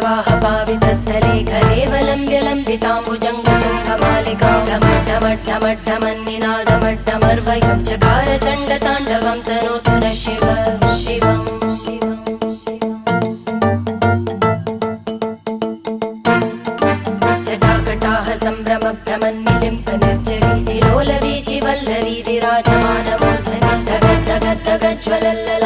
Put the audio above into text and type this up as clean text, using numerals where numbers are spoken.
जटाटवीगलज्जलप्रवाहपावितस्थले घलेवलम्ब्य लम्बिताम्बुजङ्गतुङ्गमालिकां ढमड्ढमड्ढमड्ढमन्निनादमड्ढमर्वयं चकार चण्डताण्डवं तनोतु नः शिव शिवम् जटाकटाह सम्भ्रमभ्रमन्निलिम्प निर्जरी विलोलवीचिवल्लरी विराजमानमूर्धनि धगद्धगद्धगज्ज्वलल्ल